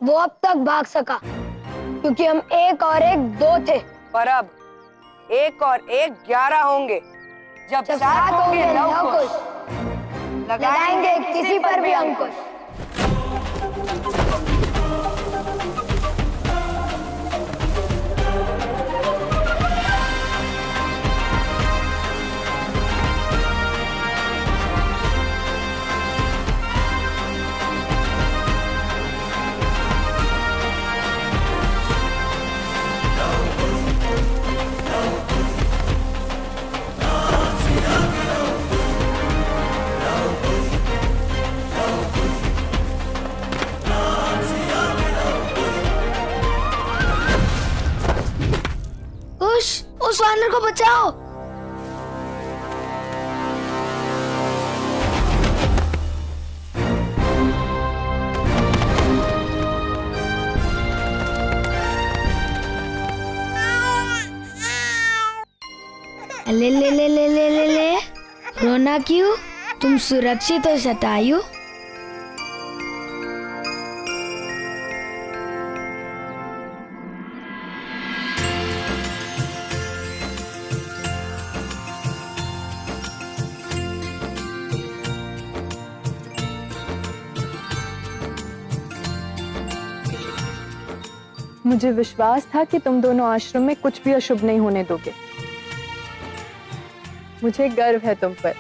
वो अब तक भाग सका क्योंकि हम 1 और 1 2 थे। पर अब 1 और 1 11 होंगे। जब 7 होंगे लव कुश, लगाएंगे किसी पर भी अंकुश। उस वानर को बचाओ। ले ले ले ले ले ले ले रोना क्यों? तुम सुरक्षित हो शतायु। मुझे विश्वास था कि तुम दोनों आश्रम में कुछ भी अशुभ नहीं होने दोगे। मुझे गर्व है तुम पर।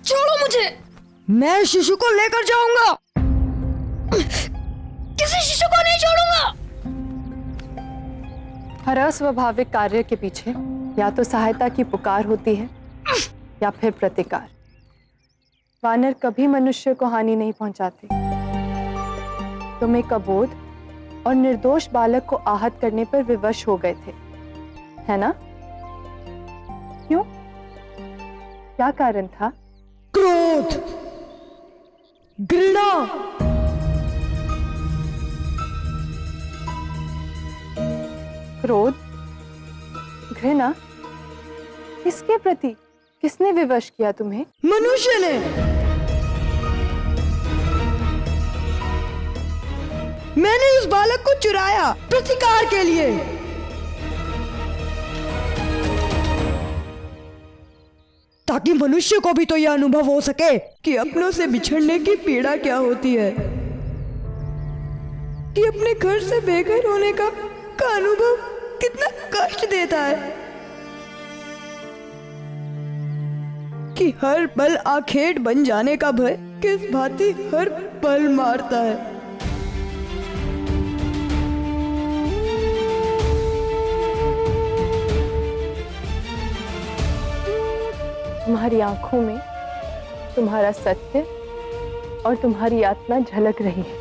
छोड़ो मुझे। मैं शिशु को लेकर जाऊंगा। किसी शिशु को नहीं छोड़ूंगा। हर अस्वाभाविक कार्य के पीछे या तो सहायता की पुकार होती है या फिर प्रतिकार। वानर कभी मनुष्य को हानि नहीं पहुंचाते। तुम एक अबोध और निर्दोष बालक को आहत करने पर विवश हो गए थे, है ना? क्यों? क्या कारण था? क्रोध, घृणा, क्रोध, घृणा। किसके प्रति? किसने विवश किया तुम्हें? मनुष्य ने। मैंने उस बालक को चुराया प्रतिकार के लिए। ताकि मनुष्य को भी तो यह अनुभव हो सके कि अपनों से बिछड़ने की पीड़ा क्या होती है, कि अपने घर से बेघर होने का अनुभव कितना कष्ट देता है, कि हर पल आखेट बन जाने का भय किस भांति हर पल मारता है। तुम्हारी आंखों में तुम्हारा सत्य और तुम्हारी यातना झलक रही है।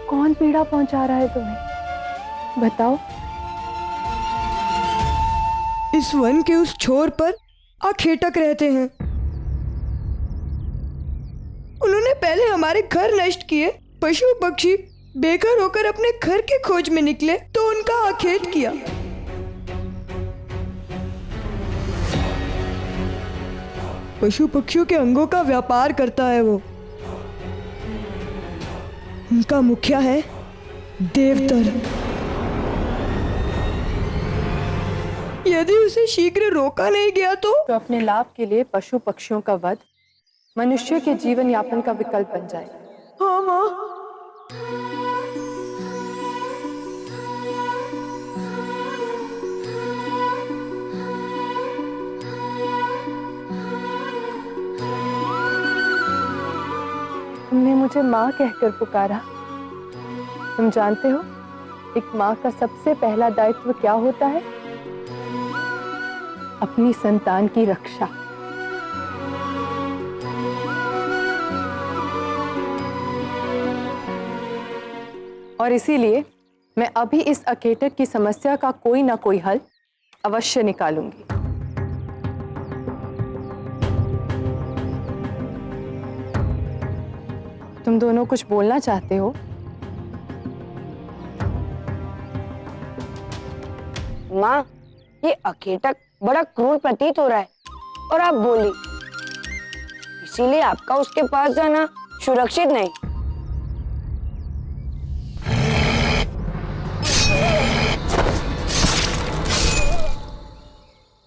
कौन पीड़ा पहुंचा रहा है तुम्हें? बताओ। इस वन के उस छोर पर आखेटक रहते हैं। उन्होंने पहले हमारे घर नष्ट किए। पशु पक्षी बेघर होकर अपने घर के खोज में निकले तो उनका आखेट किया। पशु पक्षियों के अंगों का व्यापार करता है वो। उनका मुखिया है देवतर। यदि उसे शीघ्र रोका नहीं गया तो अपने लाभ के लिए पशु पक्षियों का वध मनुष्य के जीवन यापन का विकल्प बन जाए। हाँ माँ। तुमने मुझे माँ कहकर पुकारा। तुम जानते हो एक माँ का सबसे पहला दायित्व क्या होता है? अपनी संतान की रक्षा। और इसीलिए मैं अभी इस अकेटक की समस्या का कोई ना कोई हल अवश्य निकालूंगी। तुम दोनों कुछ बोलना चाहते हो? माँ, ये अकेटक बड़ा क्रूर प्रतीत हो रहा है। और आप बोली, इसीलिए आपका उसके पास जाना सुरक्षित नहीं।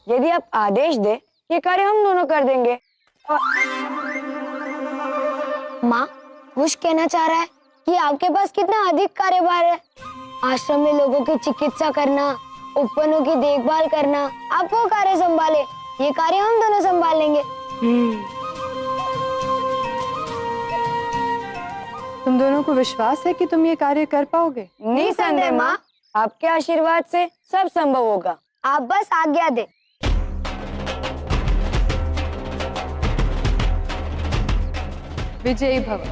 यदि आप आदेश दे, ये कार्य हम दोनों कर देंगे। माँ, कुछ कहना चाह रहा है कि आपके पास कितना अधिक कार्यभार है। आश्रम में लोगों की चिकित्सा करना, उपवनों की देखभाल करना, आप वो कार्य संभाले, ये कार्य हम दोनों संभाल लेंगे। तुम दोनों को विश्वास है कि तुम ये कार्य कर पाओगे? निसंदेह माँ, आपके आशीर्वाद से सब संभव होगा। आप बस आज्ञा दे। विजयी भव।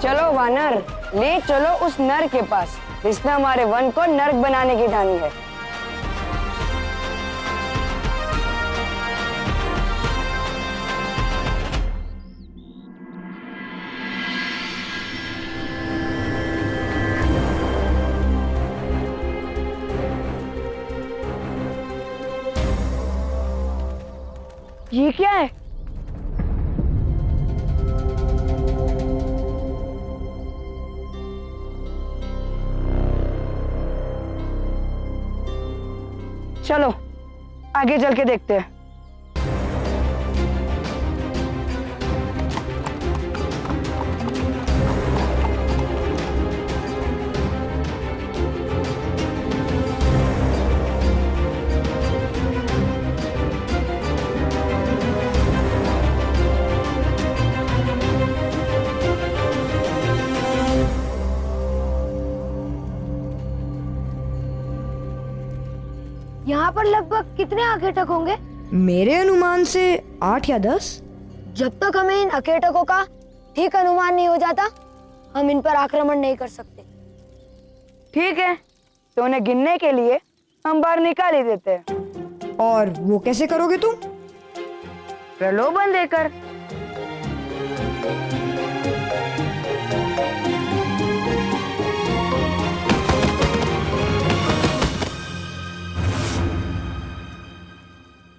चलो वानर, ले चलो उस नर के पास जिसने हमारे वन को नर्क बनाने की ठानी है। ये क्या है? चलो आगे चल के देखते हैं। यहाँ पर लगभग कितने अकेटक होंगे? मेरे अनुमान से 8 या 10। जब तक हमें इन अकेटकों का ठीक अनुमान नहीं हो जाता, हम इन पर आक्रमण नहीं कर सकते। ठीक है, तो उन्हें गिनने के लिए हम बाहर निकाल ही देते हैं। और वो कैसे करोगे तुम? प्रलोभन देकर।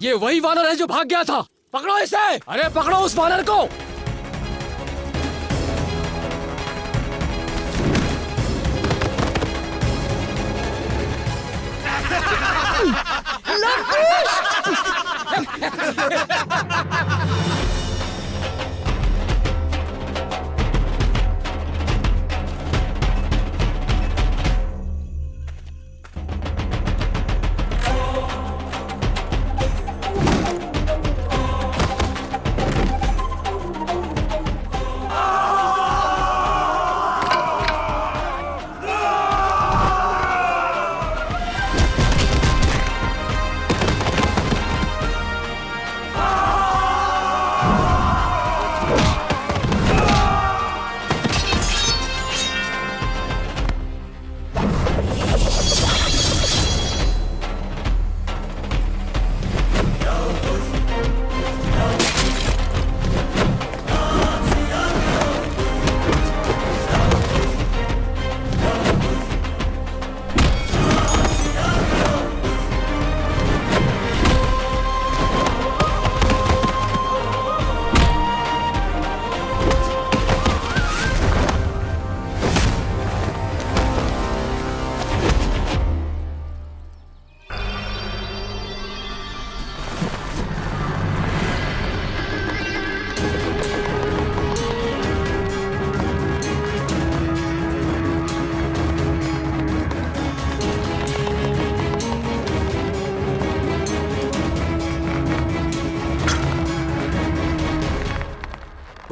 ये वही वानर है जो भाग गया था। पकड़ो इसे। अरे पकड़ो उस वानर को।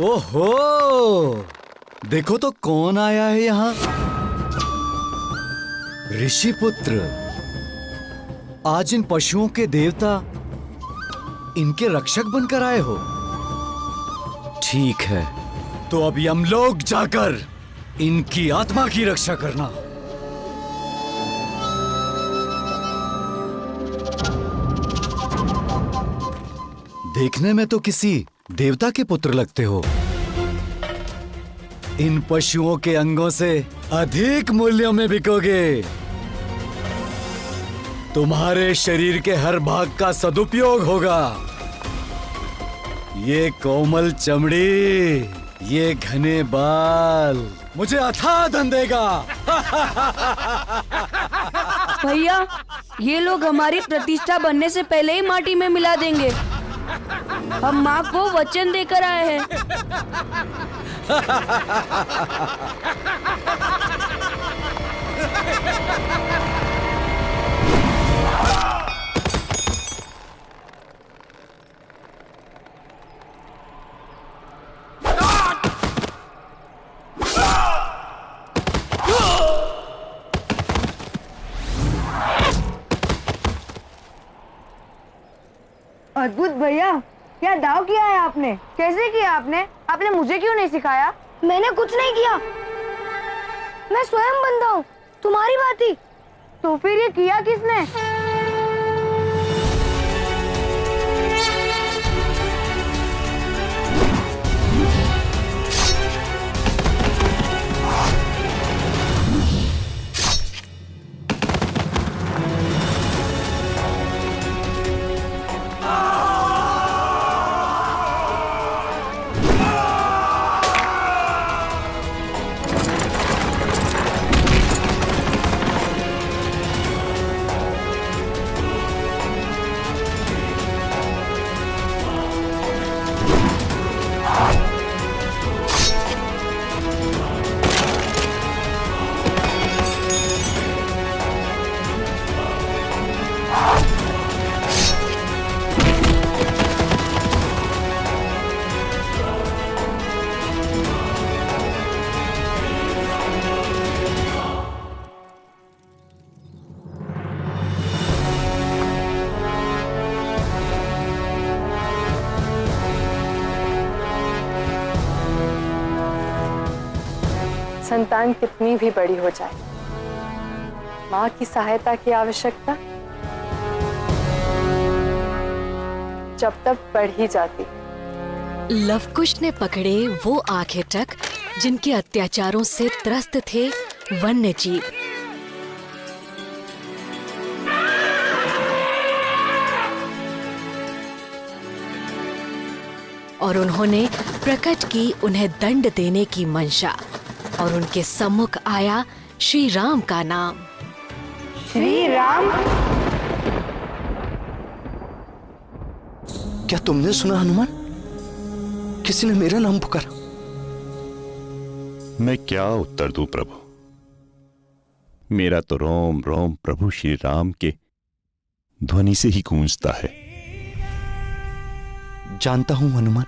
ओहो, देखो तो कौन आया है यहाँ। ऋषिपुत्र, आज इन पशुओं के देवता इनके रक्षक बनकर आए हो। ठीक है, तो अब यमलोक जाकर इनकी आत्मा की रक्षा करना। देखने में तो किसी देवता के पुत्र लगते हो, इन पशुओं के अंगों से अधिक मूल्यों में बिकोगे। तुम्हारे शरीर के हर भाग का सदुपयोग होगा। ये कोमल चमड़ी, ये घने बाल मुझे अथाह धन देगा। भैया, ये लोग हमारी प्रतिष्ठा बनने से पहले ही माटी में मिला देंगे। हम माँ को वचन देकर आए हैं। अद्भुत भैया, क्या दाव किया है आपने? कैसे किया आपने? आपने मुझे क्यों नहीं सिखाया? मैंने कुछ नहीं किया, मैं स्वयं बंधा हूँ, तुम्हारी बात ही। तो फिर ये किया किसने? संतान कितनी भी बड़ी हो जाए, माँ की सहायता की आवश्यकता जब तक बढ़ ही जाती। लवकुश ने पकड़े वो आखेटक जिनके अत्याचारों से त्रस्त थे वन्य जीव। और उन्होंने प्रकट की उन्हें दंड देने की मंशा, और उनके सम्मुख आया श्री राम का नाम। श्री राम? क्या तुमने सुना हनुमान? किसी ने मेरा नाम पुकारा। मैं क्या उत्तर दूं प्रभु? मेरा तो रोम रोम प्रभु श्री राम के ध्वनि से ही गूंजता है। जानता हूं हनुमान,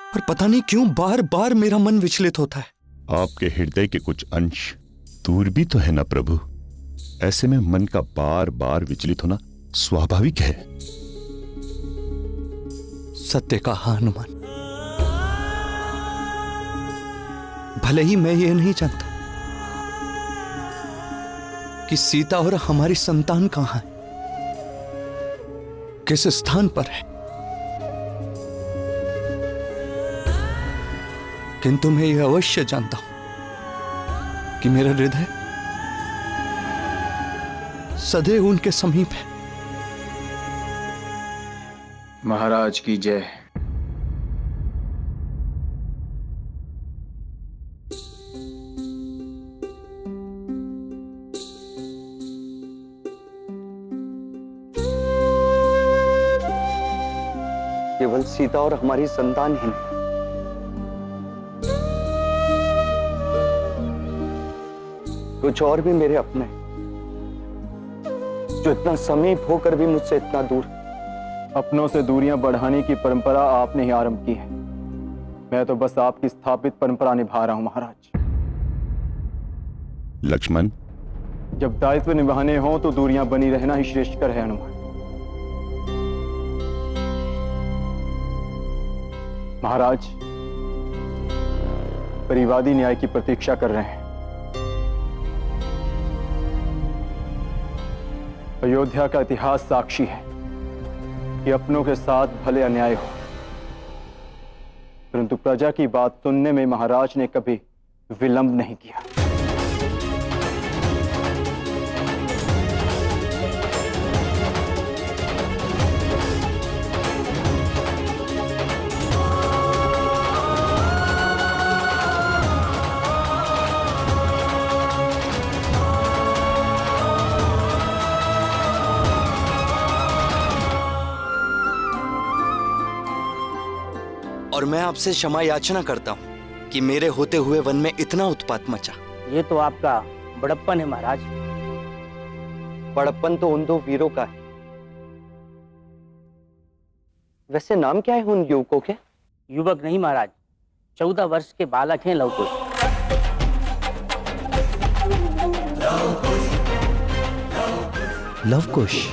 और पता नहीं क्यों बार बार मेरा मन विचलित होता है। आपके हृदय के कुछ अंश दूर भी तो है ना प्रभु। ऐसे में मन का बार बार विचलित होना स्वाभाविक है। सत्य कहा हनुमान। भले ही मैं ये नहीं जानता कि सीता और हमारी संतान कहां है, किस स्थान पर है, किंतु मैं ये अवश्य जानता हूं कि मेरा हृदय सदैव उनके समीप है। महाराज की जय। केवल सीता और हमारी संतान ही नहीं, कुछ और भी मेरे अपने जो इतना समीप होकर भी मुझसे इतना दूर। अपनों से दूरियां बढ़ाने की परंपरा आपने ही आरंभ की है। मैं तो बस आपकी स्थापित परंपरा निभा रहा हूं महाराज। लक्ष्मण, जब दायित्व निभाने हो तो दूरियां बनी रहना ही श्रेष्ठकर है हनुमान। महाराज, परिवादी न्याय की प्रतीक्षा कर रहे हैं। अयोध्या का इतिहास साक्षी है कि अपनों के साथ भले अन्याय हो, परंतु प्रजा की बात सुनने में महाराज ने कभी विलंब नहीं किया। और मैं आपसे क्षमा याचना करता हूँ कि मेरे होते हुए वन में इतना उत्पात मचा। ये तो आपका बड़प्पन है महाराज। बड़प्पन तो उन दो वीरों का है। वैसे नाम क्या है उन युवकों के? युवक नहीं महाराज, 14 वर्ष के बालक हैं लवकुश। लवकुश?